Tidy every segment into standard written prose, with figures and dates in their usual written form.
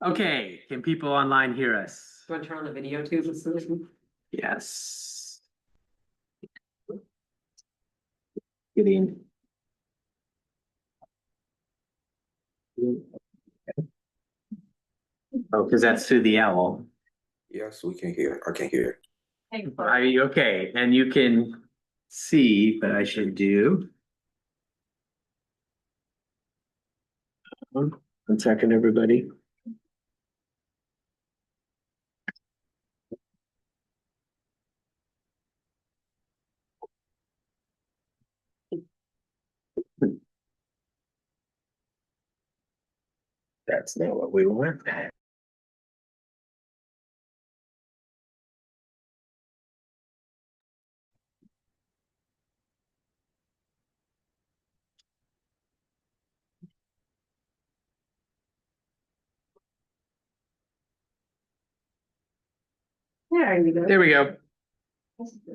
Okay, can people online hear us? Do you want to turn on the video too? Yes. Get in. Oh, because that's through the owl. Yes, we can hear. I can hear. Are you okay? And you can see, but I should do. 1 second, everybody. That's not what we want. There you go. There we go.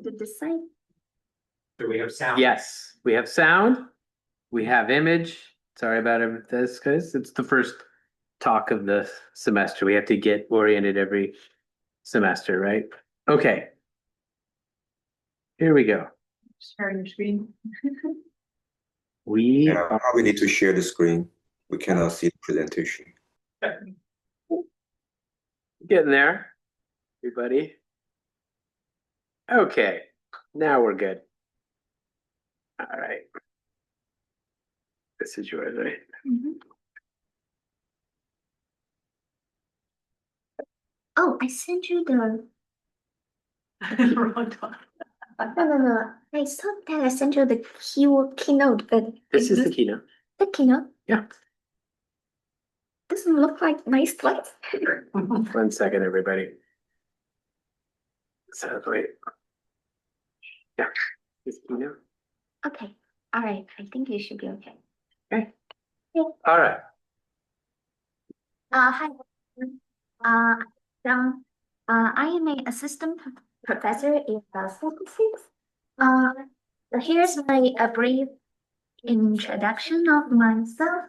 Did this side? Do we have sound? Yes, we have sound. We have image. Sorry about this, guys. It's the first talk of the semester. We have to get oriented every semester, right? Okay. Here we go. Sharing screen. Yeah, we need to share the screen. We cannot see the presentation. Getting there, everybody. Okay, now we're good. All right. This is yours, right? Oh, I sent you the Wrong one. no. I saw that I sent you the keynote, but This is the keynote. the keynote. Yeah. Doesn't look like nice slides. 1 second, everybody. So wait. Yeah. This keynote. Okay. All right. I think you should be okay. Okay. Yeah. All right. Hi. Zhang. I am an assistant professor in biostatistics. Here's my brief introduction of myself.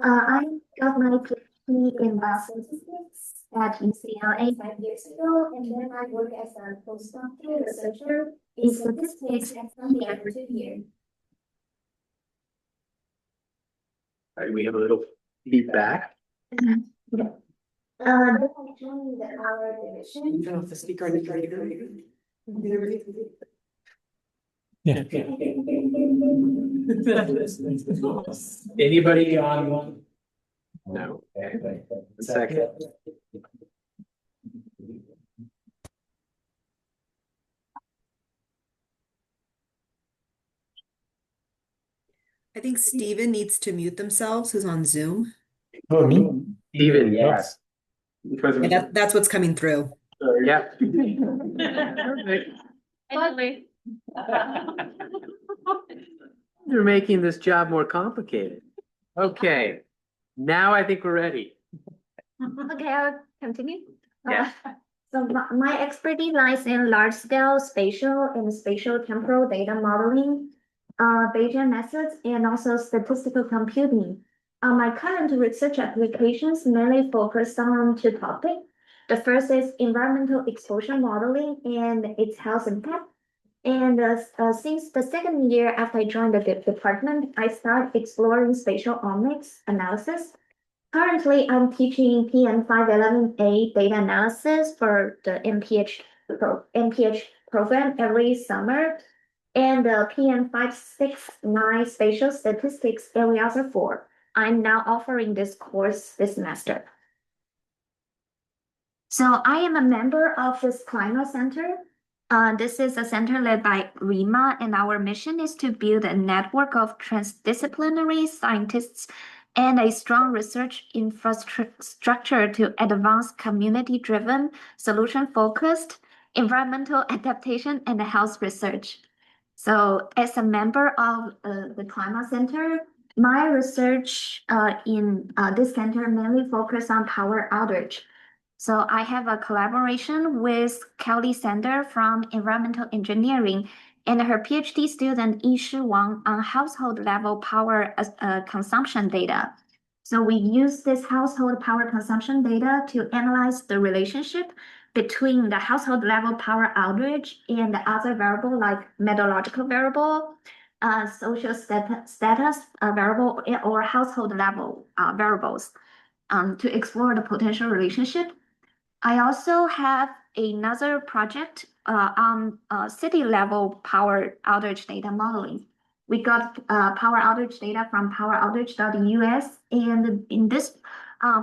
I got my PhD in biostatistics at UCLA 5 years ago, and then I worked as a postdoctoral researcher in statistics at Columbia for 2 years. All right, we have a little feedback. Then I joined our division. You turn off the speaker on the computer. Yeah. Anybody on one? No. Okay. 1 second. I think Steven needs to mute themselves, who's on Zoom. Oh, me? Steven, yes. Yeah, that's what's coming through. Yeah. You're making this job more complicated. Okay, now I think we're ready. Okay, I'll continue. Yeah. So my expertise lies in large-scale spatial and spatial-temporal data modeling, Bayesian methods, and also statistical computing. My current research applications mainly focus on 2 topics. The first is environmental exposure modeling and its health impact. And since the 2nd year after I joined the department, I started exploring spatial omics analysis. Currently, I'm teaching PM511A data analysis for the MPH program every summer, and the PM569 spatial statistics every other 4. I'm now offering this course this semester. So I am a member of this climate center. This is a center led by Rima, and our mission is to build a network of transdisciplinary scientists and a strong research infrastructure to advance community-driven, solution-focused environmental adaptation and health research. So as a member of the Climate Center, my research in this center mainly focus on power outage. So I have a collaboration with Kelly Sander from Environmental Engineering and her PhD student Yishi Wang on household level power consumption data. So we use this household power consumption data to analyze the relationship between the household level power outage and the other variable like methodological variable, social status variable, or household level variables to explore the potential relationship. I also have another project on city level power outage data modeling. We got power outage data from poweroutage.us, and in this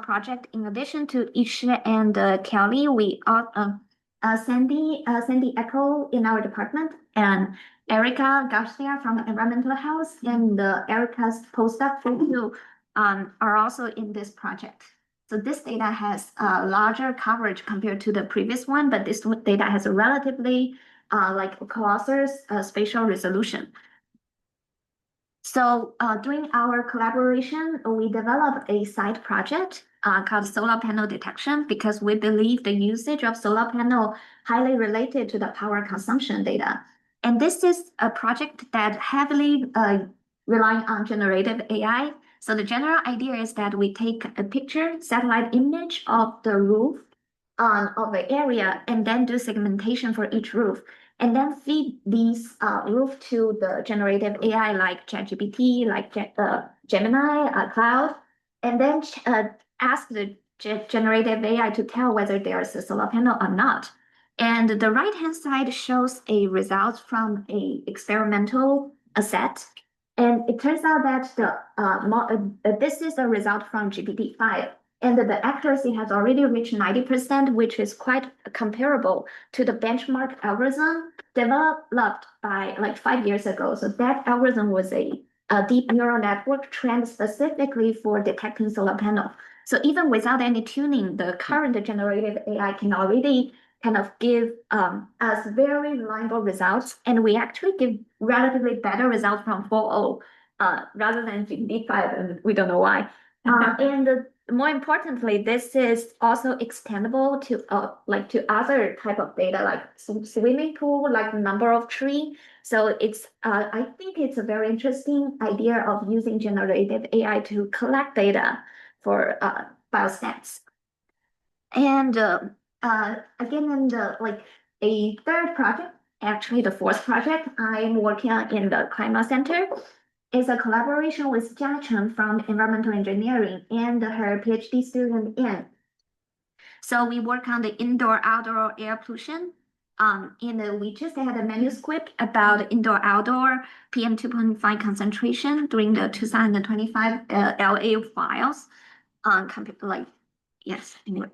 project, in addition to Ishe and Kelly, we Sandy Eckel in our department, and Erica Garcia from Environmental Health, and Erica's postdoc who are also in this project. So this data has larger coverage compared to the previous one, but this data has a relatively like closer spatial resolution. So during our collaboration, we developed a side project called solar panel detection because we believe the usage of solar panel highly related to the power consumption data. And this is a project that heavily relying on generative AI. So the general idea is that we take a picture, satellite image of the roof of the area, and then do segmentation for each roof, and then feed these roof to the generative AI like ChatGPT, like Gemini, Cloud, and then ask the generative AI to tell whether there is a solar panel or not. And the right-hand side shows a result from a experimental set. And it turns out that this is a result from GPT-5. And the accuracy has already reached 90%, which is quite comparable to the benchmark algorithm developed by like 5 years ago. So that algorithm was a deep neural network trained specifically for detecting solar panel. So even without any tuning, the current generative AI can already kind of give us very reliable results. And we actually give relatively better results from 4.0 rather than GPT-5, and we don't know why. And more importantly, this is also extendable to like to other type of data like swimming pool, like number of tree. So it's I think it's a very interesting idea of using generative AI to collect data for biostats. And again, in the like a third project, actually the fourth project I'm working on in the Climate Center is a collaboration with Zhang from environmental engineering and her PhD student Yan. So we work on the indoor-outdoor air pollution. And we just had a manuscript about indoor-outdoor PM 2.5 concentration during the 2025 LA files. Anyway.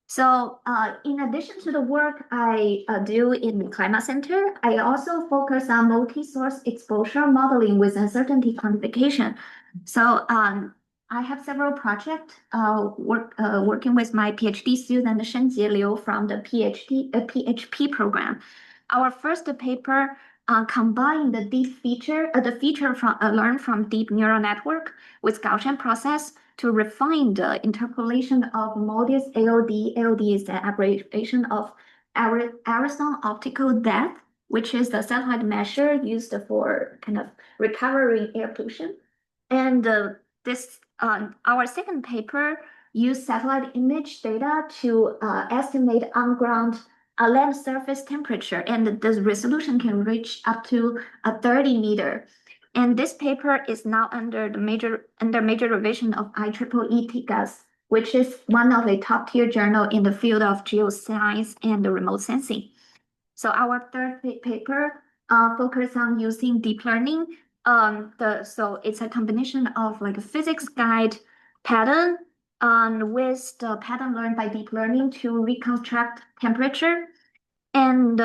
So in addition to the work I do in the Climate Center, I also focus on multi-source exposure modeling with uncertainty quantification. So I have several projects working with my PhD student Shenzhi Liu from the PHP program. Our first paper combined the feature from learned from deep neural network with Gaussian process to refine the interpolation of MODIS AOD. AOD is the abbreviation of Arizona optical depth, which is the satellite measure used for kind of recovering air pollution. And our second paper used satellite image data to estimate on-ground land surface temperature, and the resolution can reach up to 30 meters. And this paper is now under major revision of IEEE TICAS, which is one of the top-tier journal in the field of geoscience and remote sensing. So our third paper focuses on using deep learning. So it's a combination of like a physics guide pattern with the pattern learned by deep learning to reconstruct temperature. And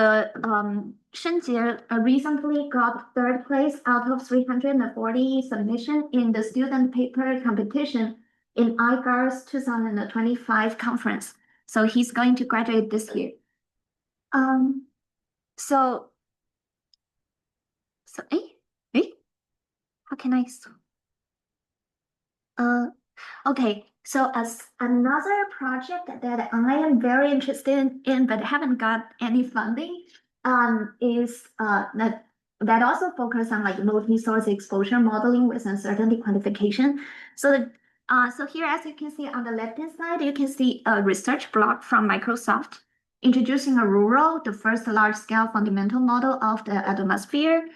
Shenzhi recently got third place out of 340 submissions in the student paper competition in IGAR's 2025 conference. So he's going to graduate this year. How can I? Okay. So as another project that I am very interested in but haven't got any funding is that also focus on like multi-source exposure modeling with uncertainty quantification. So So here, as you can see on the left-hand side, you can see a research blog from Microsoft introducing the first large-scale fundamental model of the atmosphere,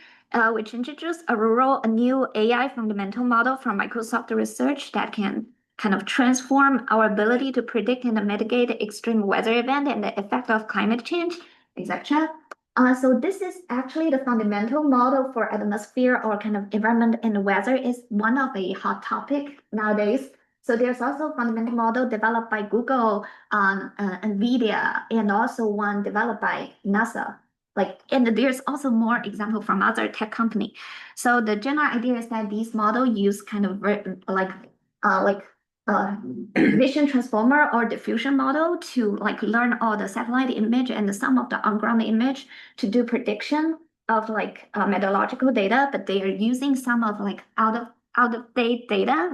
which introduced a new AI fundamental model from Microsoft Research that can kind of transform our ability to predict and mitigate extreme weather event and the effect of climate change, etc. So this is actually the fundamental model for atmosphere or kind of environment and weather is one of a hot topic nowadays. So there's also a fundamental model developed by Google, NVIDIA, and also one developed by NASA. And there's also more example from other tech company. So the general idea is that these model use kind of vision transformer or diffusion model to learn all the satellite image and some of the on-ground image to do prediction of meteorological data, but they are using some of out of date data.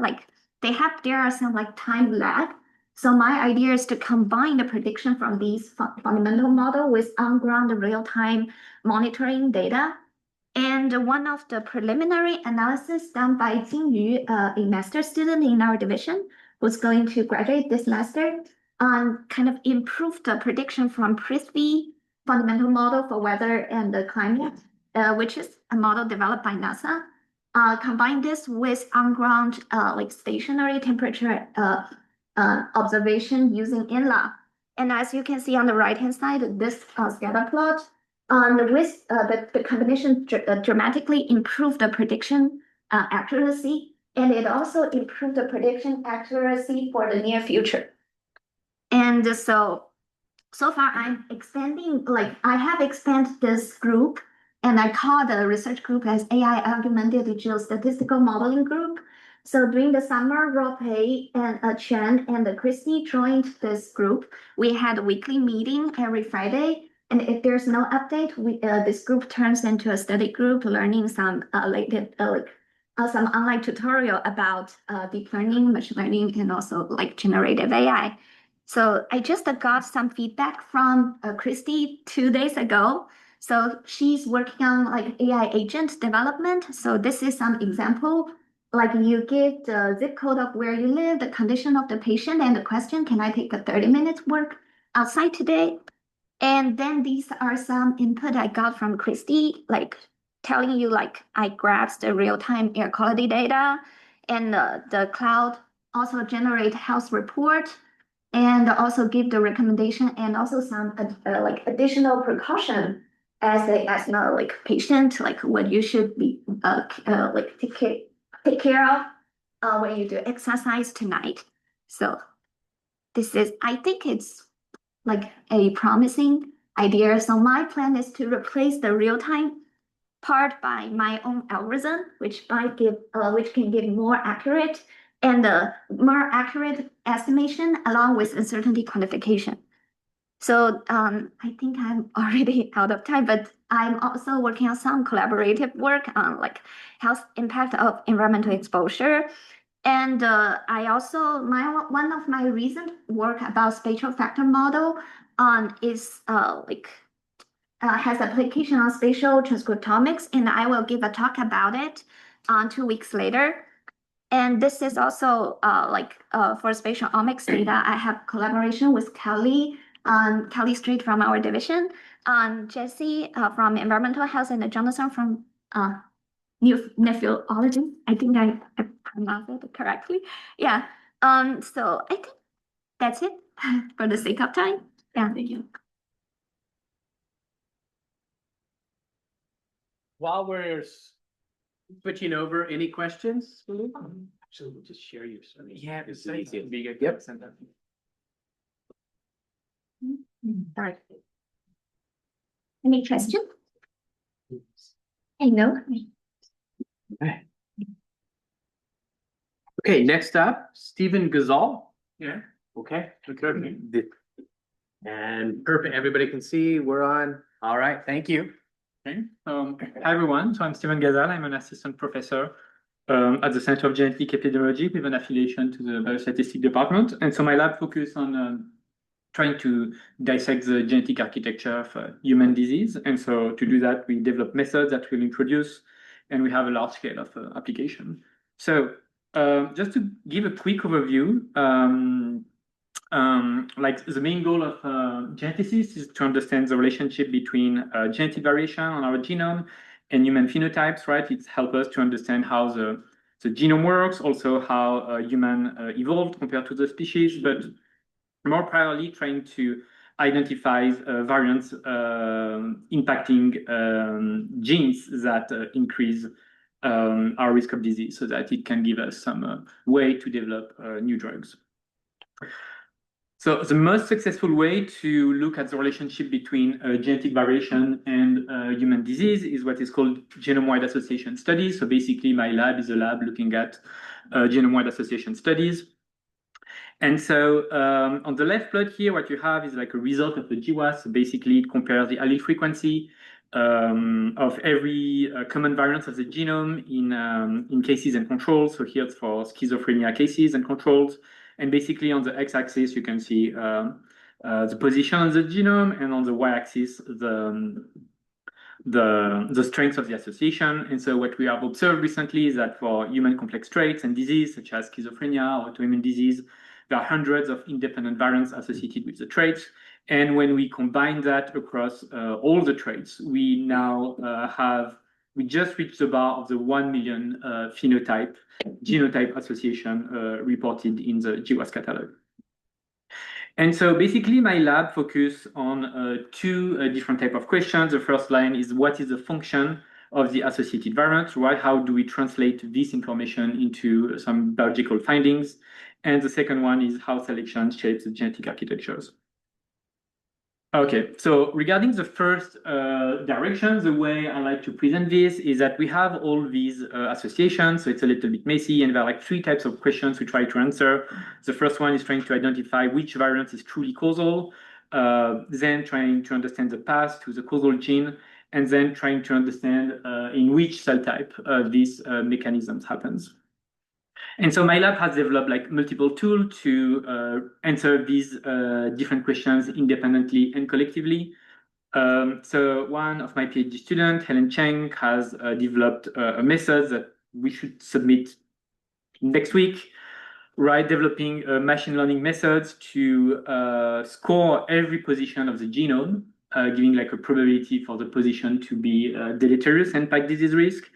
There are some time lag. So my idea is to combine the prediction from these fundamental model with on-ground real-time monitoring data. And one of the preliminary analysis done by Jingyu, a master student in our division, who's going to graduate this semester, kind of improve the prediction from Prithvi fundamental model for weather and the climate, which is a model developed by NASA. Combine this with on-ground stationary temperature observation using INLA. And as you can see on the right-hand side, this scatter plot, with the combination dramatically improved the prediction accuracy, and it also improved the prediction accuracy for the near future. And so far I'm expanding, I have expanded this group, and I call the research group as AI Augmented Geostatistical Modeling Group. So during the summer, Ropei and Chen and Christy joined this group. We had a weekly meeting every Friday. And if there's no update, this group turns into a study group, learning some some online tutorial about deep learning, machine learning, and also generative AI. So I just got some feedback from Christy 2 days ago. So she's working on AI agent development. So this is some example. You give the zip code of where you live, the condition of the patient, and the question, can I take a 30-minute work outside today? And then these are some input I got from Christy, telling you I grabbed the real-time air quality data, and the cloud also generate health report, and also give the recommendation and also some additional precaution as a asthma patient, what you should be take care of when you do exercise tonight. So this is, I think it's a promising idea. So my plan is to replace the real-time part by my own algorithm, which can give more accurate estimation along with uncertainty quantification. So I think I'm already out of time, but I'm also working on some collaborative work on health impact of environmental exposure. And I also, one of my recent work about spatial factor model is has application on spatial transcriptomics, and I will give a talk about it 2 weeks later. And this is also for spatial omics data, I have collaboration with Kelly Street from our division, Jesse from environmental health, and Jonathan from nephrology. I think I pronounced it correctly. Yeah. So I think that's it for the sake of time. Yeah, thank you. While we're switching over, any questions? Actually, we'll just share your screen. Yeah, It's easy. Yep. Sorry. Any question? I know. Okay, next up, Stephen Gazal. Yeah. Okay. And perfect. Everybody can see we're on. All right. Thank you. Okay. Hi everyone, so I'm Stephen Gazal. I'm an assistant professor at the Center of Genetic Epidemiology with an affiliation to the Biostatistics department. And so my lab focuses on trying to dissect the genetic architecture of human disease. And so to do that, we develop methods that we'll introduce, and we have a large scale of application. So Just to give a quick overview, like the main goal of geneticists is to understand the relationship between genetic variation on our genome and human phenotypes, right? It helps us to understand how the genome works, also how human evolved compared to the species, but more primarily trying to identify variants impacting genes that increase our risk of disease so that it can give us some way to develop new drugs. So the most successful way to look at the relationship between genetic variation and human disease is what is called genome-wide association studies. So basically my lab is a lab looking at genome-wide association studies. And so on the left plot here, what you have is like a result of the GWAS. So basically it compares the allele frequency of every common variant of the genome in cases and controls. So here it's for schizophrenia cases and controls. And basically on the x-axis, you can see the position on the genome, and on the y-axis, the strength of the association. And so what we have observed recently is that for human complex traits and disease, such as schizophrenia or autoimmune disease, there are hundreds of independent variants associated with the traits. And when we combine that across all the traits, we now we just reached the bar of the 1 million genotype association reported in the GWAS catalog. And so basically my lab focus on two different type of questions. The first line is what is the function of the associated variant, right? How do we translate this information into some biological findings? And the second one is how selection shapes the genetic architectures. Okay, so regarding the first direction, the way I like to present this is that we have all these associations, so it's a little bit messy, and there are like three types of questions we try to answer. The first one is trying to identify which variant is truly causal, then trying to understand the path to the causal gene, and then trying to understand in which cell type these mechanisms happens. And so my lab has developed like multiple tools to answer these different questions independently and collectively. So one of my PhD students, Helen Zhang, has developed a method that we should submit next week, right? Developing machine learning methods to score every position of the genome, giving like a probability for the position to be deleterious and impact disease risk.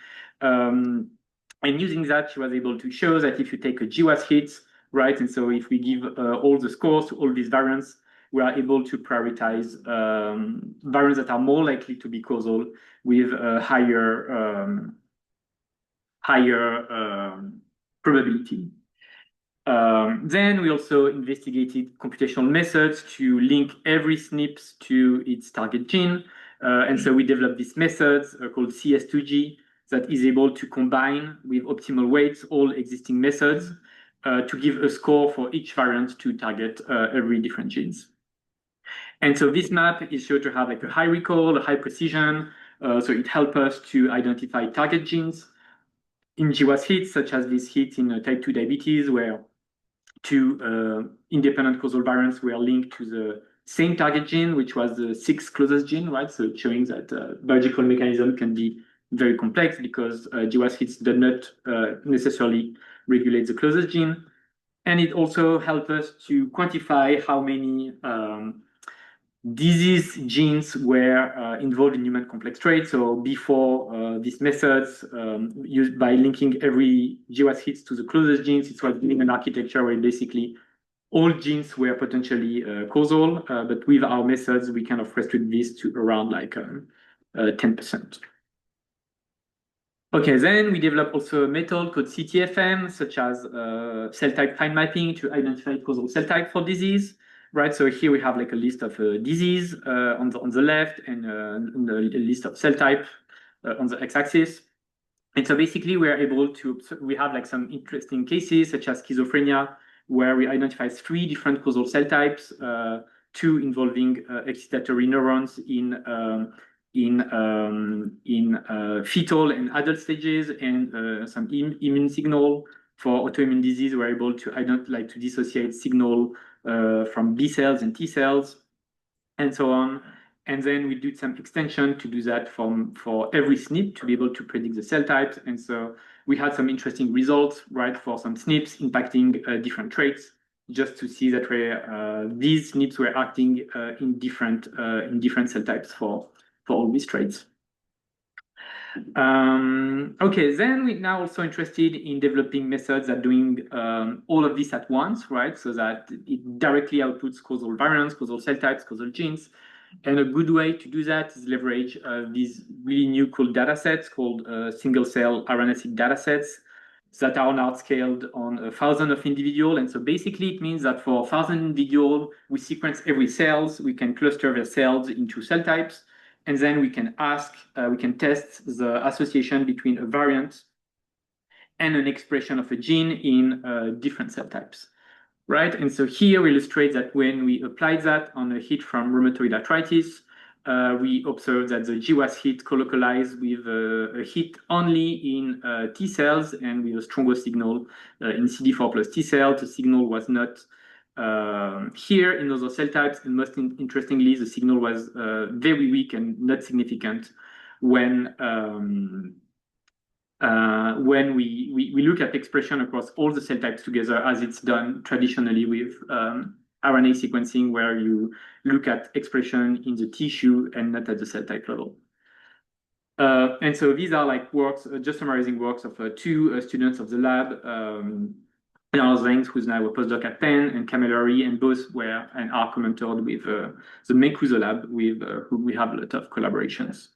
And using that, she was able to show that if you take a GWAS hit, right, and so if we give all the scores to all these variants, we are able to prioritize variants that are more likely to be causal with a higher probability. Then we also investigated computational methods to link every SNP to its target gene. And so we developed these methods called CS2G, that is able to combine with optimal weights all existing methods to give a score for each variant to target every different genes. And so this map is sure to have like a high recall, a high precision, so it helps us to identify target genes in GWAS hits, such as this hit in type 2 diabetes, where two independent causal variants were linked to the same target gene, which was the 6th closest gene, right? So showing that biological mechanism can be very complex because GWAS hits do not necessarily regulate the closest gene. And it also helps us to quantify how many disease genes were involved in human complex traits. So before these methods, used by linking every GWAS hits to the closest genes, it was giving an architecture where basically all genes were potentially causal, but with our methods, we kind of restrict this to around like 10%. Okay, then we developed also a method called CTFM, such as cell type fine mapping to identify causal cell type for disease, right? So here we have like a list of disease on the left and a list of cell type on the x-axis. And so basically we are able to, we have like some interesting cases such as schizophrenia, where we identify 3 different causal cell types, 2 involving excitatory neurons in fetal and adult stages, and some immune signal. For autoimmune disease, we're able to dissociate signal from B cells and T cells, and so on. And then we did some extension to do that for every SNP to be able to predict the cell types. And so we had some interesting results, right, for some SNPs impacting different traits, just to see that these SNPs were acting in different cell types for all these traits. Okay, then we're now also interested in developing methods that doing all of this at once, right? So that it directly outputs causal variants, causal cell types, causal genes. And a good way to do that is leverage these really new cool data sets called single cell RNA-seq data sets that are now scaled on 1,000 of individuals. And so basically it means that for 1,000 individuals, we sequence every cells, we can cluster their cells into cell types, and then we can test the association between a variant and an expression of a gene in different cell types. Right, and so here we illustrate that when we applied that on a hit from rheumatoid arthritis, we observed that the GWAS hit colocalized with a hit only in T cells and with a stronger signal in CD4 plus T cells. The signal was not here in other cell types, and most interestingly, the signal was very weak and not significant when we look at expression across all the cell types together, as it's done traditionally with RNA sequencing, where you look at expression in the tissue and not at the cell type level. And so these are like works, just summarizing works of two students of the lab, Zhang, who's now a postdoc at Penn, and Camillary, and both were and are commented with the Mekuzo lab, with whom we have a lot of collaborations.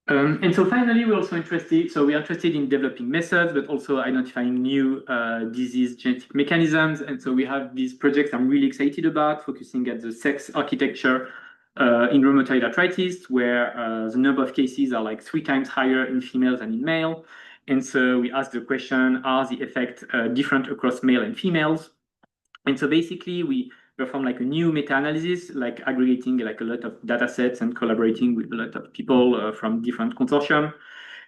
And so finally, we're also interested in developing methods, but also identifying new disease genetic mechanisms. And so we have these projects I'm really excited about, focusing at the sex architecture in rheumatoid arthritis, where the number of cases are like 3 times higher in females than in male. And so we ask the question, are the effects different across male and females? And so basically, we perform like a new meta-analysis, like aggregating like a lot of data sets and collaborating with a lot of people from different consortium.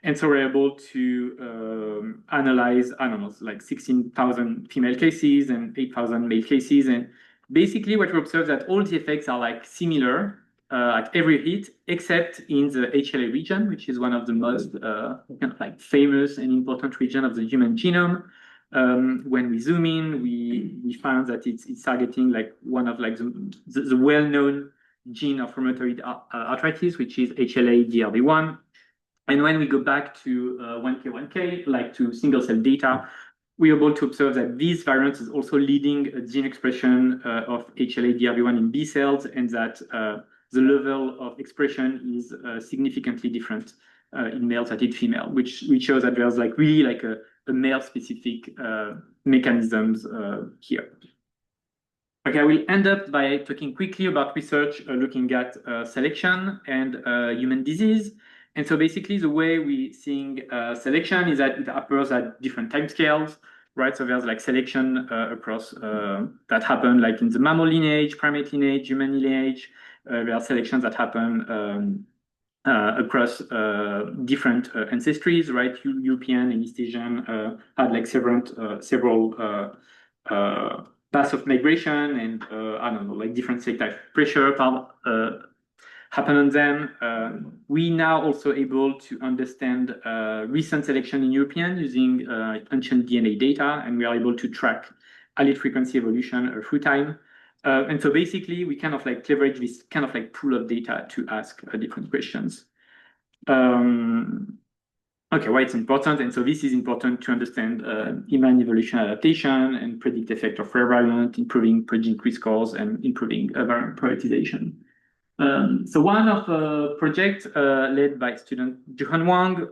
And so we're able to analyze, I don't know, like 16,000 female cases and 8,000 male cases. And basically what we observe that all the effects are like similar at every hit, except in the HLA region, which is one of the most kind of like famous and important region of the human genome. When we zoom in, we found that it's targeting like one of like the well-known gene of rheumatoid arthritis, which is HLA-DRB1. And when we go back to 1K1K, like to single cell data, we're able to observe that these variants is also leading a gene expression of HLA-DRB1 in B cells, and that the level of expression is significantly different in males than in female, which shows that there's like really like a male-specific mechanisms here. Okay, I will end up by talking quickly about research looking at selection and human disease. And so basically the way we seeing selection is that it occurs at different timescales, right? So there's like selection across that happen like in the mammal lineage, primate lineage, human lineage. There are selections that happen across different ancestries, right? European and East Asian had like several paths of migration, and I don't know, like different state type pressure happen on them. We now also able to understand recent selection in European using ancient DNA data, and we are able to track allele frequency evolution through time. And so basically, we kind of like leverage this kind of like pool of data to ask different questions. Okay, why it's important? And so this is important to understand human evolution adaptation and predict effect of rare variant, improving protein scores, and improving variant prioritization. So one of the projects led by student Johan Wang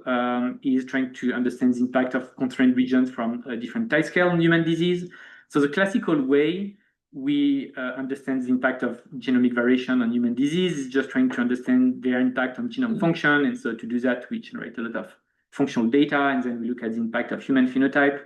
is trying to understand the impact of constrained regions from a different time scale on human disease. So the classical way we understand the impact of genomic variation on human disease is just trying to understand their impact on genome function. And so to do that, we generate a lot of functional data, and then we look at the impact of human phenotype.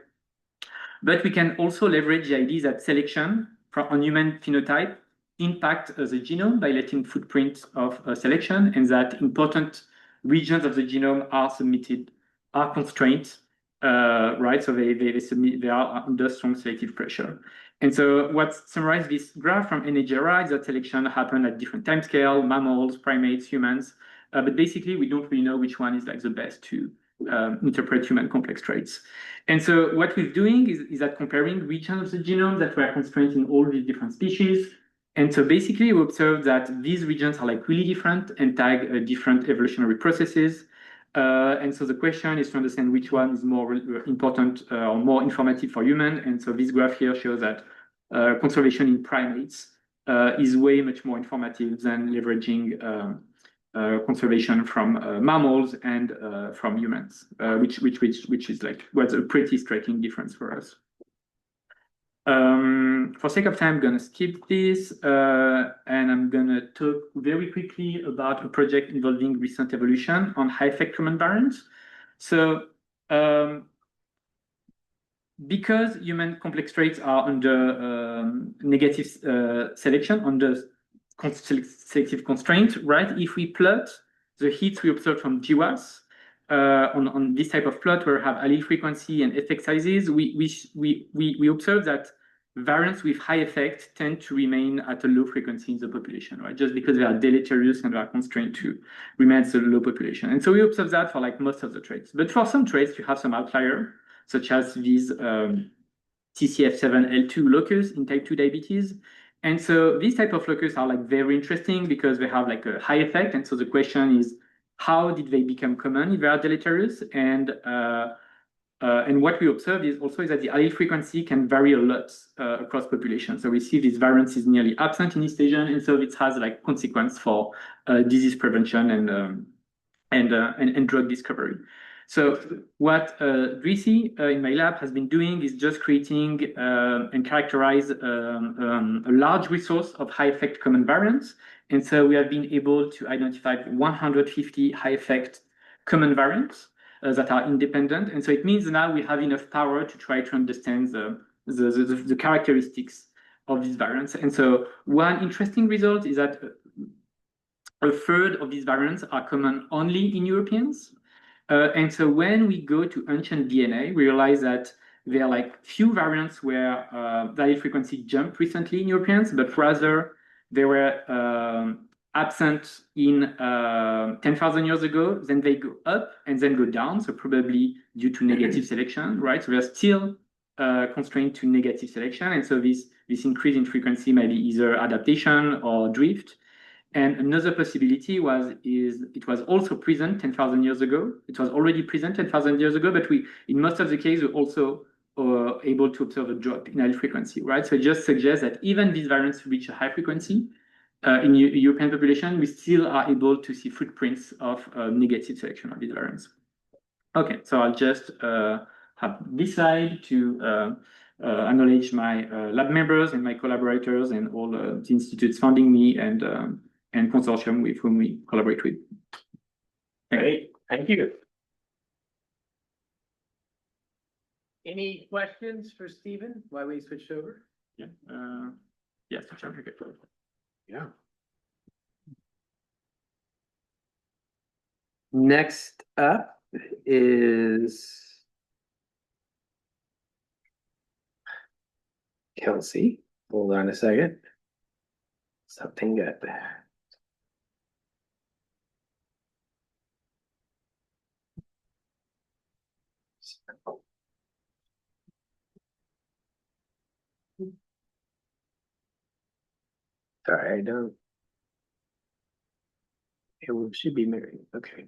But we can also leverage the idea that selection on human phenotype impact the genome by letting footprints of selection, and that important regions of the genome are constrained, right? So they are under strong selective pressure. And so what's summarized this graph from NHGRI is that selection happened at different timescale, mammals, primates, humans. But basically, we don't really know which one is like the best to interpret human complex traits. And so what we're doing is that comparing regions of the genome that were constrained in all these different species. And so basically, we observed that these regions are like really different and tag different evolutionary processes. And so the question is to understand which one is more important or more informative for human. And so this graph here shows that conservation in primates is way much more informative than leveraging conservation from mammals and from humans, which is like was a pretty striking difference for us. For sake of time, I'm gonna skip this, and I'm gonna talk very quickly about a project involving recent evolution on high effect common variants. So, because human complex traits are under negative selection, under selective constraint, right? If we plot the hits we observe from GWAS on this type of plot where we have allele frequency and effect sizes, we observe that variants with high effect tend to remain at a low frequency in the population, right? Just because they are deleterious and they are constrained to remain at a low population. And so we observe that for like most of the traits. But for some traits, you have some outlier, such as these TCF7L2 locus in type 2 diabetes. And so these type of locus are like very interesting because they have like a high effect. And so the question is, how did they become common if they are deleterious? And what we observe is also that the allele frequency can vary a lot across populations. So we see this variance is nearly absent in East Asian, and so it has like consequence for disease prevention and drug discovery. So what Drissi in my lab has been doing is just creating and characterize a large resource of high effect common variants. And so we have been able to identify 150 high effect common variants that are independent. And so it means now we have enough power to try to understand the characteristics of these variants. And so one interesting result is that a third of these variants are common only in Europeans. And so when we go to ancient DNA, we realize that there are like few variants where the allele frequency jumped recently in Europeans, but rather they were absent in 10,000 years ago, then they go up and then go down, so probably due to negative selection, right? So they're still constrained to negative selection, and so this increase in frequency may be either adaptation or drift. And another possibility is it was also present 10,000 years ago. It was already present 10,000 years ago, but in most of the cases, we also are able to observe a drop in allele frequency, right? So it just suggests that even these variants reach a high frequency in European population, we still are able to see footprints of negative selection of these variants. Okay, so I'll just have this slide to acknowledge my lab members and my collaborators and all the institutes funding me and consortium with whom we collaborate with. Great, thank you. Any questions for Stephen while we switched over? Yeah. Yes, Yeah. Next up is Kelsey. Hold on a second. Something good there. Sorry, I don't. It should be married. Okay.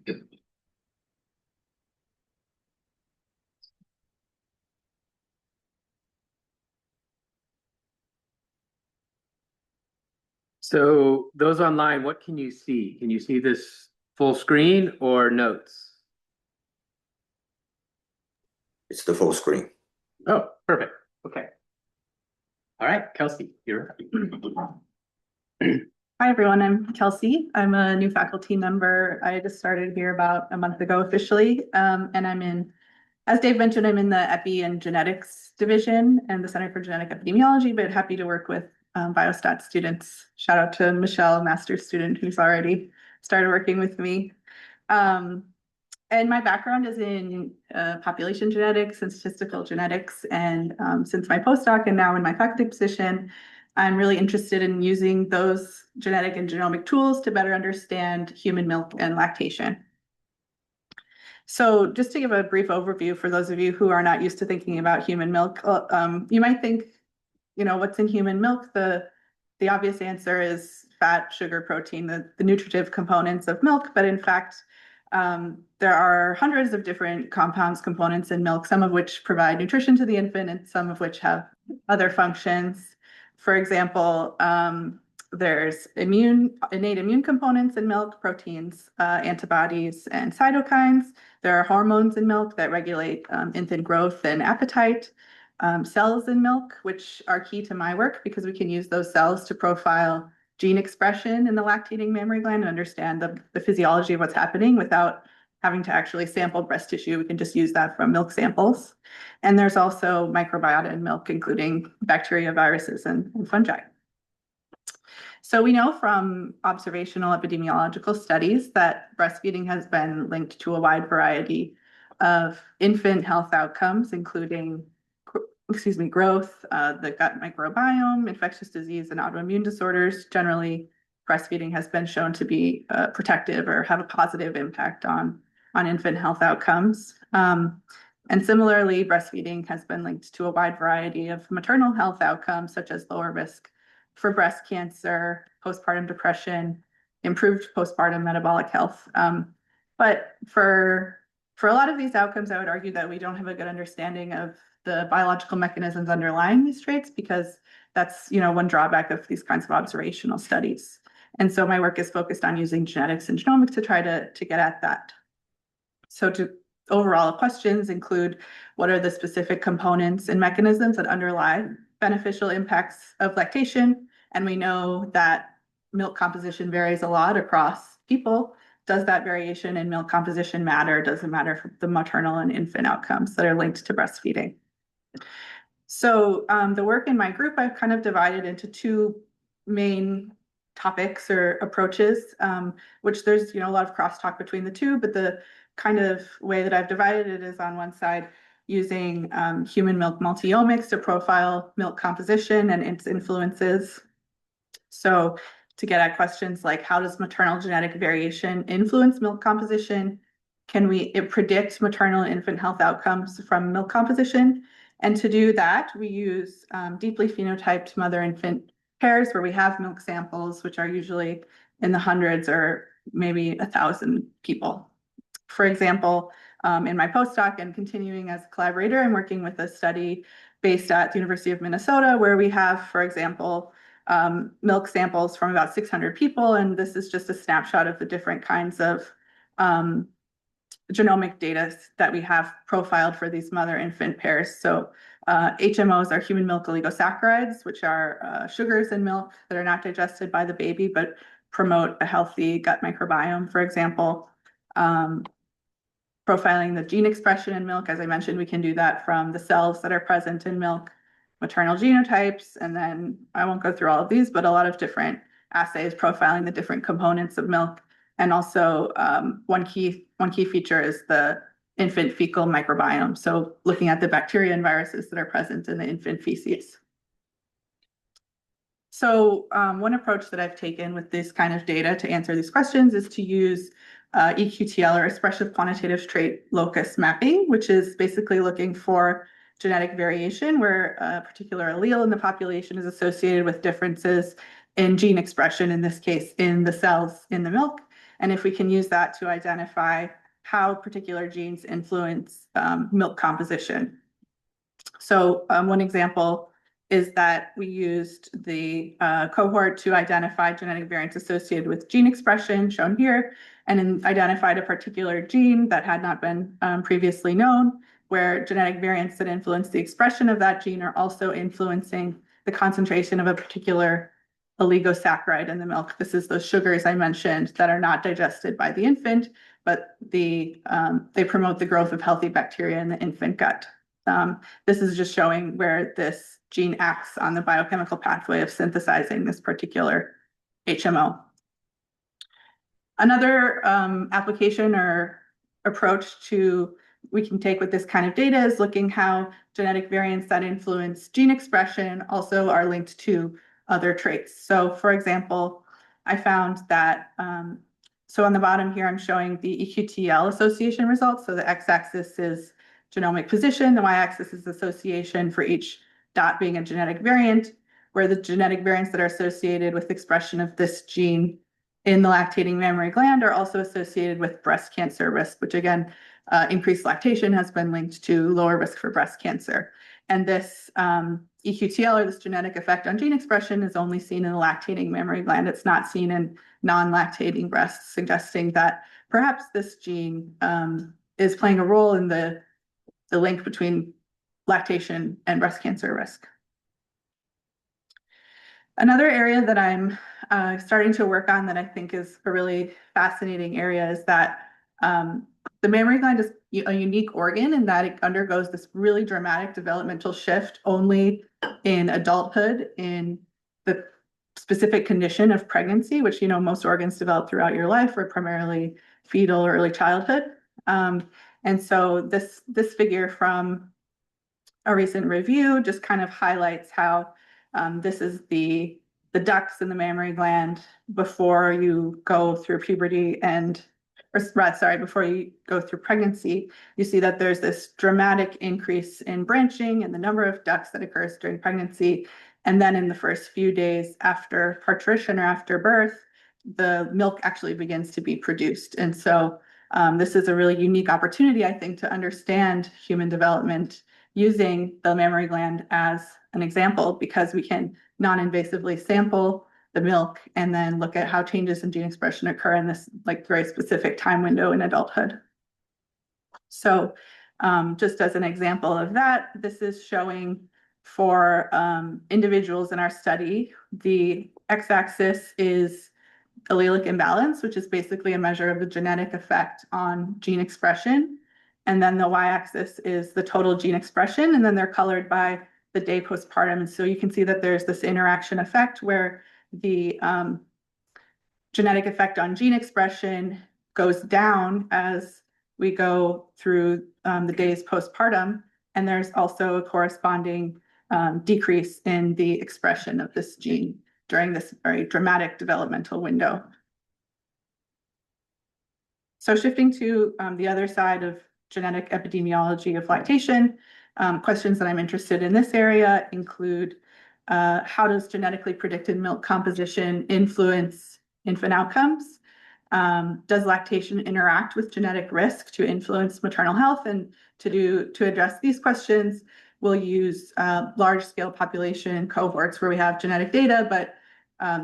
So those online, what can you see? Can you see this full screen or notes? It's the full screen. Oh, perfect. Okay. All right, Kelsey, you're up. Hi, everyone. I'm Kelsey. I'm a new faculty member. I just started here about a month ago officially. And I'm in, as Dave mentioned, I'm in the Epi and Genetics Division and the Center for Genetic Epidemiology, but happy to work with biostat students. Shout out to Michelle, master's student, who's already started working with me. And my background is in population genetics and statistical genetics. And since my postdoc and now in my faculty position, I'm really interested in using those genetic and genomic tools to better understand human milk and lactation. So just to give a brief overview for those of you who are not used to thinking about human milk, you might think, what's in human milk? The obvious answer is fat, sugar, protein, the nutritive components of milk. But in fact, there are hundreds of different components in milk, some of which provide nutrition to the infant and some of which have other functions. For example, there's innate immune components in milk, proteins, antibodies, and cytokines. There are hormones in milk that regulate infant growth and appetite. Cells in milk, which are key to my work because we can use those cells to profile gene expression in the lactating mammary gland and understand the physiology of what's happening without having to actually sample breast tissue. We can just use that from milk samples. And there's also microbiota in milk, including bacteria, viruses, and fungi. So we know from observational epidemiological studies that breastfeeding has been linked to a wide variety of infant health outcomes, including growth, the gut microbiome, infectious disease, and autoimmune disorders. Generally, breastfeeding has been shown to be protective or have a positive impact on infant health outcomes. And similarly, breastfeeding has been linked to a wide variety of maternal health outcomes, such as lower risk for breast cancer, postpartum depression, improved postpartum metabolic health. But for a lot of these outcomes, I would argue that we don't have a good understanding of the biological mechanisms underlying these traits, because that's one drawback of these kinds of observational studies. And so my work is focused on using genetics and genomics to try to get at that. So overall questions include, what are the specific components and mechanisms that underlie beneficial impacts of lactation? And we know that milk composition varies a lot across people. Does that variation in milk composition matter? Does it matter for the maternal and infant outcomes that are linked to breastfeeding? So the work in my group, I've kind of divided into two main topics or approaches, which there's a lot of crosstalk between the two, but the kind of way that I've divided it is, on one side, using human milk multiomics to profile milk composition and its influences. So to get at questions like, how does maternal genetic variation influence milk composition? Can it predict maternal and infant health outcomes from milk composition? And to do that, we use deeply phenotyped mother-infant pairs where we have milk samples, which are usually in the hundreds or maybe 1,000 people. For example, in my postdoc and continuing as a collaborator, I'm working with a study based at the University of Minnesota where we have, for example, milk samples from about 600 people. And this is just a snapshot of the different kinds of genomic data that we have profiled for these mother-infant pairs. So HMOs are human milk oligosaccharides, which are sugars in milk that are not digested by the baby, but promote a healthy gut microbiome, for example. Profiling the gene expression in milk, as I mentioned, we can do that from the cells that are present in milk, maternal genotypes, and then I won't go through all of these, but a lot of different assays profiling the different components of milk. And also one key feature is the infant fecal microbiome. So looking at the bacteria and viruses that are present in the infant feces. So one approach that I've taken with this kind of data to answer these questions is to use EQTL, or expressive quantitative trait locus mapping, which is basically looking for genetic variation where a particular allele in the population is associated with differences in gene expression, in this case, in the cells in the milk. And if we can use that to identify how particular genes influence milk composition. So one example is that we used the cohort to identify genetic variants associated with gene expression, shown here, and then identified a particular gene that had not been previously known, where genetic variants that influence the expression of that gene are also influencing the concentration of a particular oligosaccharide in the milk. This is those sugars I mentioned that are not digested by the infant, but they promote the growth of healthy bacteria in the infant gut. This is just showing where this gene acts on the biochemical pathway of synthesizing this particular HMO. Another application or approach we can take with this kind of data is looking how genetic variants that influence gene expression also are linked to other traits. So for example, I found that, so on the bottom here, I'm showing the EQTL association results. So the x-axis is genomic position, the y-axis is association for each dot being a genetic variant, where the genetic variants that are associated with expression of this gene in the lactating mammary gland are also associated with breast cancer risk, which again, increased lactation has been linked to lower risk for breast cancer. And this EQTL, or this genetic effect on gene expression, is only seen in the lactating mammary gland. It's not seen in non-lactating breasts, suggesting that perhaps this gene is playing a role in the link between lactation and breast cancer risk. Another area that I'm starting to work on that I think is a really fascinating area is that the mammary gland is a unique organ in that it undergoes this really dramatic developmental shift only in adulthood, in the specific condition of pregnancy, which, you know, most organs develop throughout your life or primarily fetal or early childhood. And so this figure from a recent review just kind of highlights how this is the ducts in the mammary gland before you go through puberty before you go through pregnancy. You see that there's this dramatic increase in branching and the number of ducts that occurs during pregnancy. And then in the first few days after parturition or after birth, the milk actually begins to be produced. And so this is a really unique opportunity, I think, to understand human development using the mammary gland as an example, because we can non-invasively sample the milk and then look at how changes in gene expression occur in this like very specific time window in adulthood. So just as an example of that, this is showing for individuals in our study, the x-axis is allelic imbalance, which is basically a measure of the genetic effect on gene expression. And then the y-axis is the total gene expression, and then they're colored by the day postpartum. And so you can see that there's this interaction effect where the genetic effect on gene expression goes down as we go through the days postpartum. And there's also a corresponding decrease in the expression of this gene during this very dramatic developmental window. So shifting to the other side of genetic epidemiology of lactation, questions that I'm interested in this area include how does genetically predicted milk composition influence infant outcomes? Does lactation interact with genetic risk to influence maternal health? And to address these questions, we'll use large-scale population cohorts where we have genetic data, but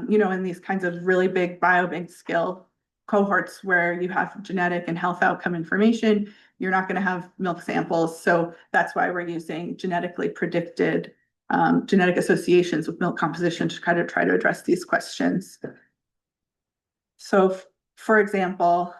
you know, in these kinds of really big biobank scale cohorts where you have genetic and health outcome information, you're not going to have milk samples. So that's why we're using genetically predicted genetic associations with milk composition to try to address these questions. So for example,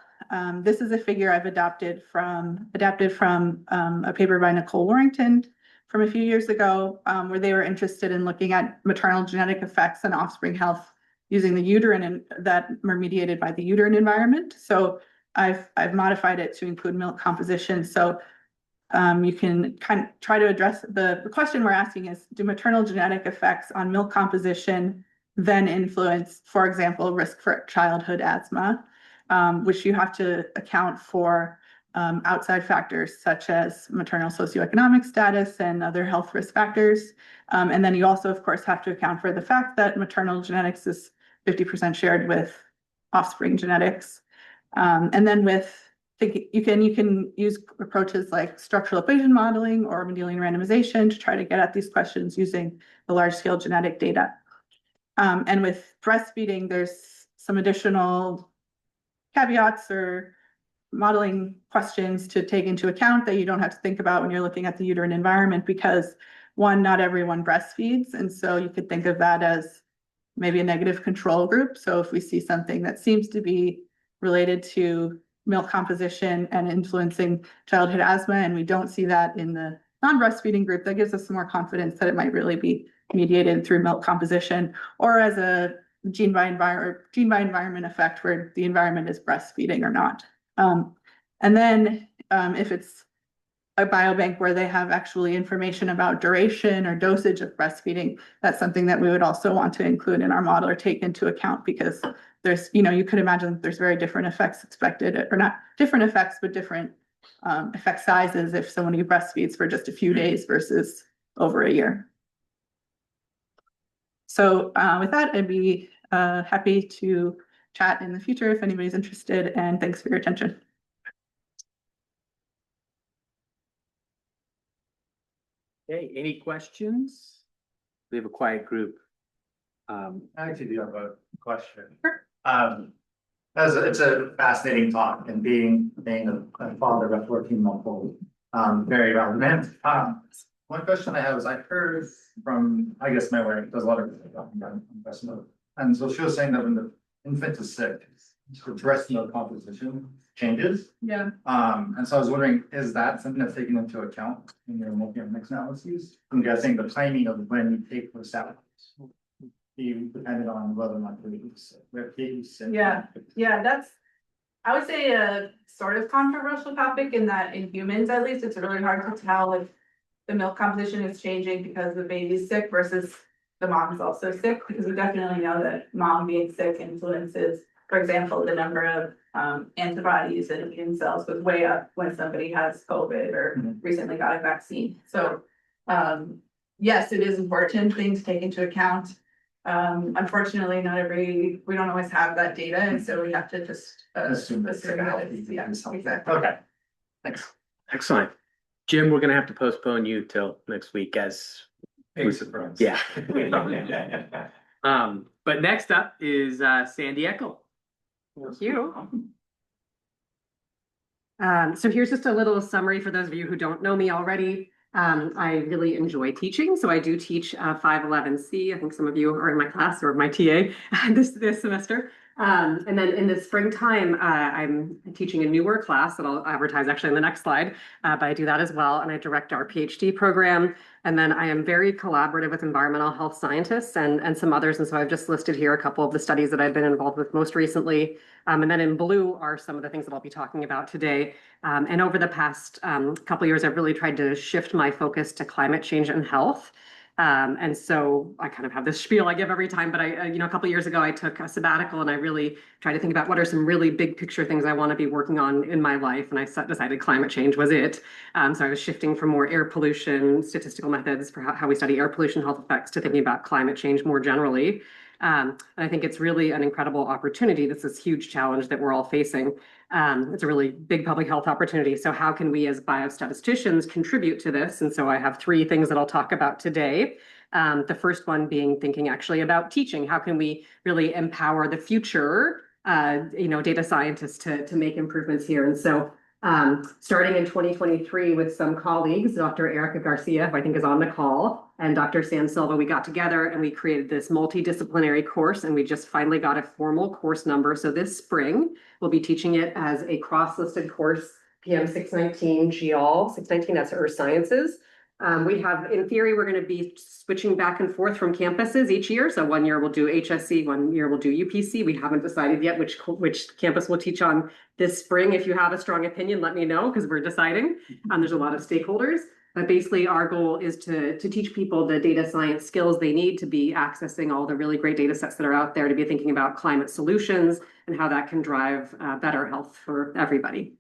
this is a figure I've adapted from a paper by Nicole Warrington from a few years ago, where they were interested in looking at maternal genetic effects on offspring health using the uterine that are mediated by the uterine environment. So I've modified it to include milk composition. So you can kind of try to address the question we're asking is, do maternal genetic effects on milk composition then influence, for example, risk for childhood asthma, which you have to account for outside factors such as maternal socioeconomic status and other health risk factors. And then you also, of course, have to account for the fact that maternal genetics is 50% shared with offspring genetics. And then you can use approaches like structural equation modeling or Mendelian randomization to try to get at these questions using the large-scale genetic data. And with breastfeeding, there's some additional caveats or modeling questions to take into account that you don't have to think about when you're looking at the uterine environment, because one, not everyone breastfeeds. And so you could think of that as maybe a negative control group. So if we see something that seems to be related to milk composition and influencing childhood asthma, and we don't see that in the non-breastfeeding group, that gives us some more confidence that it might really be mediated through milk composition or as a gene by environment effect where the environment is breastfeeding or not. And And then if it's a biobank where they have actually information about duration or dosage of breastfeeding, that's something that we would also want to include in our model or take into account, because there's, you could imagine there's very different effects expected, or not different effects, but different effect sizes if someone who breastfeeds for just a few days versus over a year. So with that, I'd be happy to chat in the future if anybody's interested, and thanks for your attention. Okay, any questions? We have a quiet group. I actually do have a question. Sure. It's a fascinating talk, and being a father of 14-month-old, very relevant. One question I have is, I heard from, I guess my wife does a lot of breast milk, and so she was saying that when the infant is sick, her breast milk composition changes. Yeah. And so I was wondering, is that something that's taken into account in your multi-omics analyses? I'm guessing the timing of when you take those out be dependent on whether or not the baby's sick. Yeah, that's, I would say, a sort of controversial topic, in that in humans, at least, it's really hard to tell if the milk composition is changing because the baby's sick versus the mom's also sick, because we definitely know that mom being sick influences, for example, the number of antibodies and immune cells was way up when somebody has COVID or recently got a vaccine. So yes, it is important thing to take into account. Unfortunately, we don't always have that data, and so we have to just assume that it's, yeah, exactly. Okay, thanks. Excellent. Jim, we're gonna have to postpone you till next week as. Big surprise. Yeah. But next up is Sandy Eckel. Thank you. So here's just a little summary for those of you who don't know me already. I really enjoy teaching, so I do teach 511C. I think some of you are in my class or my TA this semester. And then in the springtime, I'm teaching a newer class that I'll advertise actually in the next slide, but I do that as well, and I direct our PhD program. And then I am very collaborative with environmental health scientists and some others, and so I've just listed here a couple of the studies that I've been involved with most recently. And then in blue are some of the things that I'll be talking about today. And over the past couple of years, I've really tried to shift my focus to climate change and health. And so I kind of have this spiel I give every time, but a couple of years ago, I took a sabbatical and I really tried to think about what are some really big picture things I want to be working on in my life. And I decided climate change was it. So I was shifting from more air pollution, statistical methods for how we study air pollution health effects to thinking about climate change more generally. And I think it's really an incredible opportunity. This is a huge challenge that we're all facing. It's a really big public health opportunity. So how can we as biostatisticians contribute to this? And so I have three things that I'll talk about today. The first one being thinking actually about teaching. How can we really empower the future, data scientists to make improvements here? And so starting in 2023 with some colleagues, Dr. Erica Garcia, who I think is on the call, and Dr. Sam Silva, we got together and we created this multidisciplinary course, and we just finally got a formal course number. So this spring, we'll be teaching it as a cross-listed course, PM 619 GEOL, 619, that's Earth Sciences. We have, in theory, we're going to be switching back and forth from campuses each year. So 1 year we'll do HSC, 1 year we'll do UPC. We haven't decided yet which campus we'll teach on this spring. If you have a strong opinion, let me know, because we're deciding. There's a lot of stakeholders. But basically, our goal is to teach people the data science skills they need to be accessing all the really great data sets that are out there, to be thinking about climate solutions and how that can drive better health for everybody.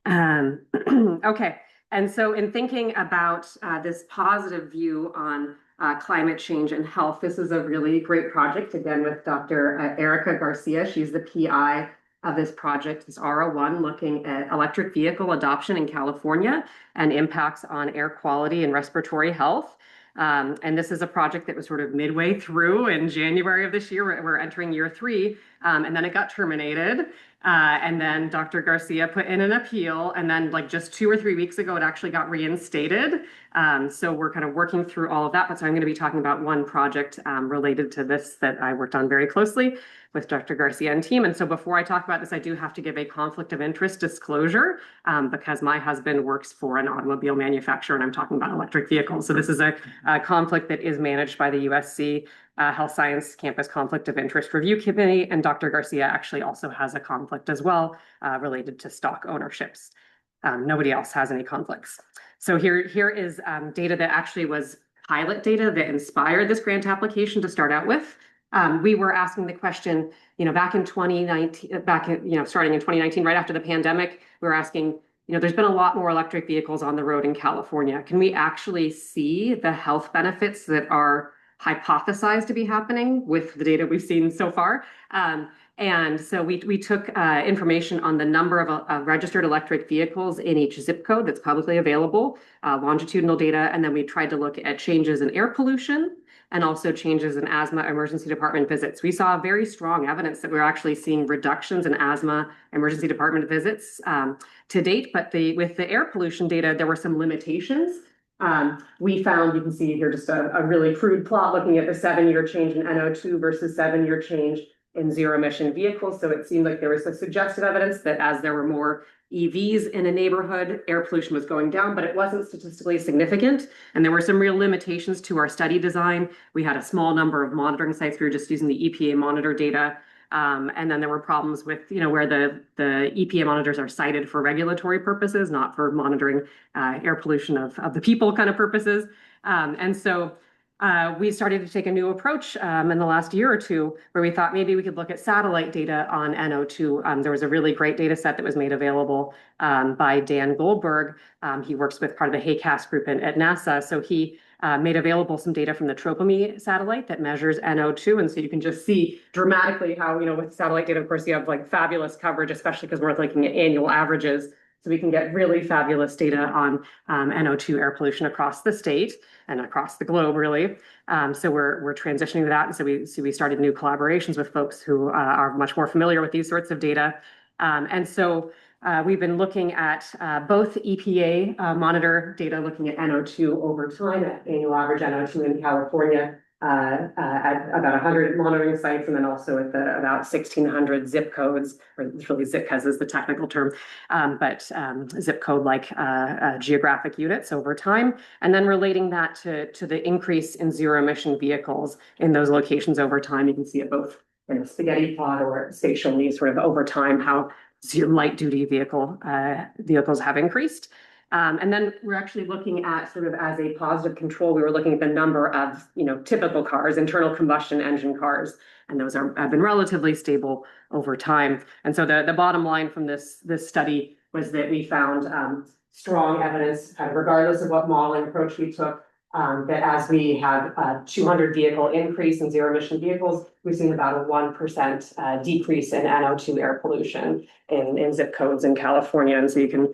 Okay. And so in thinking about this positive view on climate change and health, this is a really great project, again, with Dr. Erica Garcia. She's the PI of this project, this R01, looking at electric vehicle adoption in California and impacts on air quality and respiratory health. And this is a project that was sort of midway through in January of this year. We're entering year 3, and then it got terminated. And then Dr. Garcia put in an appeal, and then like just 2 or 3 weeks ago, it actually got reinstated. So we're kind of working through all of that. But so I'm going to be talking about one project related to this that I worked on very closely with Dr. Garcia and team. And so before I talk about this, I do have to give a conflict of interest disclosure because my husband works for an automobile manufacturer and I'm talking about electric vehicles. So this is a conflict that is managed by the USC Health Science Campus Conflict of Interest Review Committee, and Dr. Garcia actually also has a conflict as well related to stock ownerships. Nobody else has any conflicts. So here is data that actually was pilot data that inspired this grant application to start out with. We were asking the question, back in 2019, starting in 2019, right after the pandemic, we were asking, there's been a lot more electric vehicles on the road in California. Can we actually see the health benefits that are hypothesized to be happening with the data we've seen so far? And so we took information on the number of registered electric vehicles in each zip code that's publicly available, longitudinal data, and then we tried to look at changes in air pollution and also changes in asthma emergency department visits. We saw very strong evidence that we're actually seeing reductions in asthma emergency department visits to date, but with the air pollution data, there were some limitations. We found, you can see here just a really crude plot looking at the 7-year change in NO2 versus 7-year change in zero emission vehicles. So it seemed like there was a suggestive evidence that as there were more EVs in a neighborhood, air pollution was going down, but it wasn't statistically significant. And there were some real limitations to our study design. We had a small number of monitoring sites. We were just using the EPA monitor data. And then there were problems with, where the EPA monitors are cited for regulatory purposes, not for monitoring air pollution of the people kind of purposes. And so we started to take a new approach in the last year or two where we thought maybe we could look at satellite data on NO2. There was a really great data set that was made available by Dan Goldberg. He works with part of the HACAS group at NASA. So he made available some data from the Tropome satellite that measures NO2. And so you can just see dramatically how, with satellite data, of course, you have like fabulous coverage, especially because we're looking at annual averages. So we can get really fabulous data on NO2 air pollution across the state and across the globe, really. So we're transitioning to that. And so we started new collaborations with folks who are much more familiar with these sorts of data. And so we've been looking at both EPA monitor data, looking at NO2 over time, at annual average NO2 in California, at about 100 monitoring sites, and then also at about 1,600 zip codes, or it's really zip codes is the technical term, but zip code like geographic units over time, and then relating that to the increase in zero emission vehicles in those locations over time. You can see it both in a spaghetti plot or spatially, sort of over time, how light duty vehicles have increased. And then we're actually looking at sort of as a positive control, we were looking at the number of, typical cars, internal combustion engine cars, and those have been relatively stable over time. And so the bottom line from this study was that we found strong evidence, regardless of what modeling approach we took, that as we have a 200 vehicle increase in zero emission vehicles, we've seen about a 1% decrease in NO2 air pollution in zip codes in California. And so you can,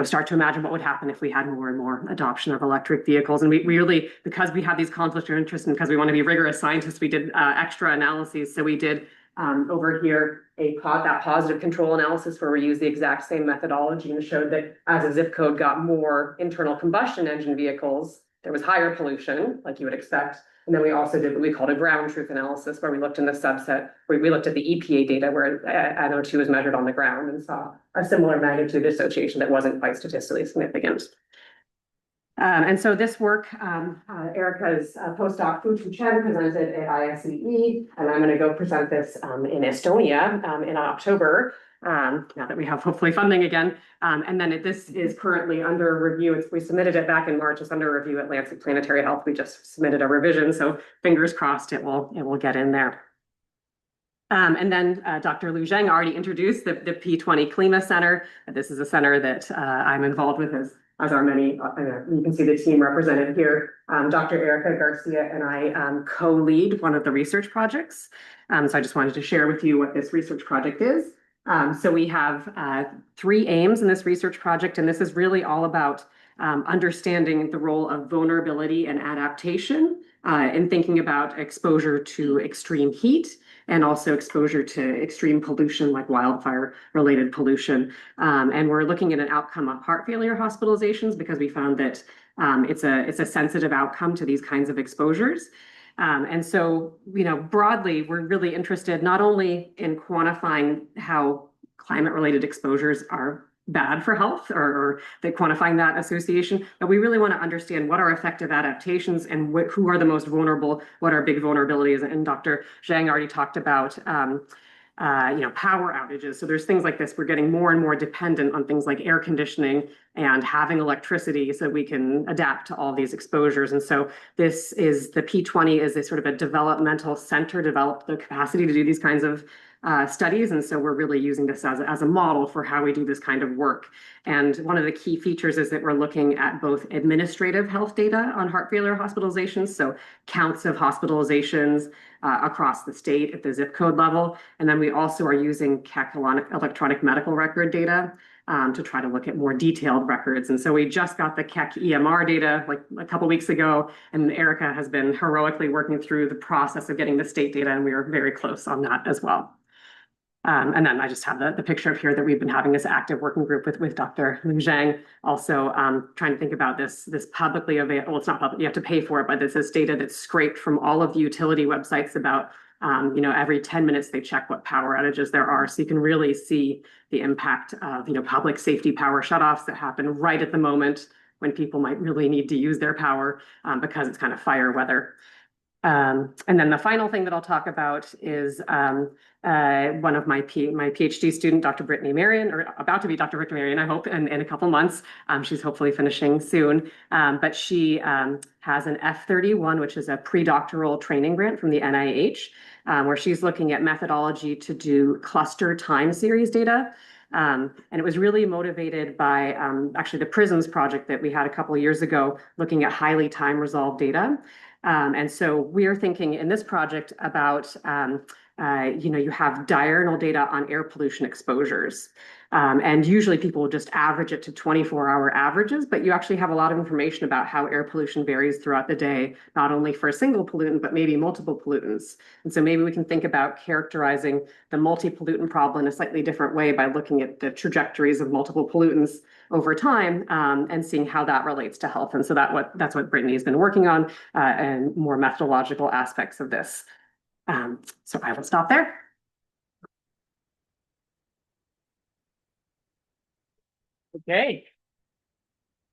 start to imagine what would happen if we had more and more adoption of electric vehicles. And we really, because we have these conflicts of interest and because we want to be rigorous scientists, we did extra analyses. So we did over here that positive control analysis where we used the exact same methodology and showed that as a zip code got more internal combustion engine vehicles, there was higher pollution, like you would expect. And then we also did what we called a ground truth analysis, where we looked in the subset, where we looked at the EPA data where NO2 was measured on the ground and saw a similar magnitude association that wasn't quite statistically significant. And so this work, Erica's postdoc Fuchu Chen presented at ISEE, and I'm going to go present this in Estonia in October. Now that we have hopefully funding again. And then this is currently under review. We submitted it back in March. It's under review at Lancet Planetary Health. We just submitted a revision, so fingers crossed it will get in there. And then Dr. Zhang already introduced the P20 Klima Center. This is a center that I'm involved with as are many, you can see the team represented here. Dr. Erica Garcia and I co-lead one of the research projects. So I just wanted to share with you what this research project is. So we have 3 aims in this research project, and this is really all about understanding the role of vulnerability and adaptation in thinking about exposure to extreme heat and also exposure to extreme pollution like wildfire-related pollution. And we're looking at an outcome of heart failure hospitalizations because we found that it's a sensitive outcome to these kinds of exposures. And so, broadly, we're really interested not only in quantifying how climate-related exposures are bad for health or that quantifying that association, but we really want to understand what are effective adaptations and who are the most vulnerable, what are big vulnerabilities. And Dr. Zhang already talked about power outages. So there's things like this. We're getting more and more dependent on things like air conditioning and having electricity so we can adapt to all these exposures. And so this is the P20 is a sort of a developmental center, developed the capacity to do these kinds of studies. And so we're really using this as a model for how we do this kind of work. And one of the key features is that we're looking at both administrative health data on heart failure hospitalizations, so counts of hospitalizations across the state at the zip code level. And then we also are using Keck electronic medical record data to try to look at more detailed records. And so we just got the Keck EMR data like a couple weeks ago, and Erica has been heroically working through the process of getting the state data, and we are very close on that as well. And then I just have the picture up here that we've been having this active working group with Dr. Zhang, also trying to think about this publicly available, well, it's not public, you have to pay for it, but this is data that's scraped from all of the utility websites about, every 10 minutes they check what power outages there are. So you can really see the impact of, public safety power shutoffs that happen right at the moment when people might really need to use their power because it's kind of fire weather. And then the final thing that I'll talk about is one of my PhD student, Dr. Brittany Marion, or about to be Dr. Brittany Marion, I hope, in a couple months. She's hopefully finishing soon. But she has an F31, which is a pre-doctoral training grant from the NIH, where she's looking at methodology to do cluster time series data. And it was really motivated by actually the PRISMS project that we had a couple of years ago, looking at highly time resolved data. And so we're thinking in this project about, you have diurnal data on air pollution exposures. And usually people will just average it to 24-hour averages, but you actually have a lot of information about how air pollution varies throughout the day, not only for a single pollutant, but maybe multiple pollutants. And so maybe we can think about characterizing the multi-pollutant problem in a slightly different way by looking at the trajectories of multiple pollutants over time and seeing how that relates to health. And so that's what Brittany has been working on and more methodological aspects of this. So I will stop there. Okay.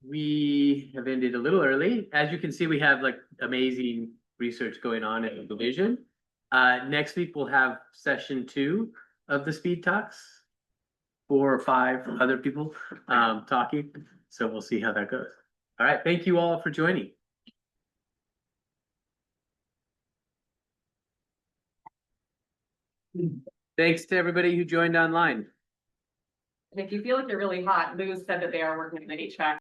We have ended a little early. As you can see, we have like amazing research going on in the division. Next week, we'll have session 2 of the speed talks. 4 or 5 other people talking. So we'll see how that goes. All right. Thank you all for joining. Thanks to everybody who joined online. And if you feel like you're really hot, Lou said that they are working in the HVAC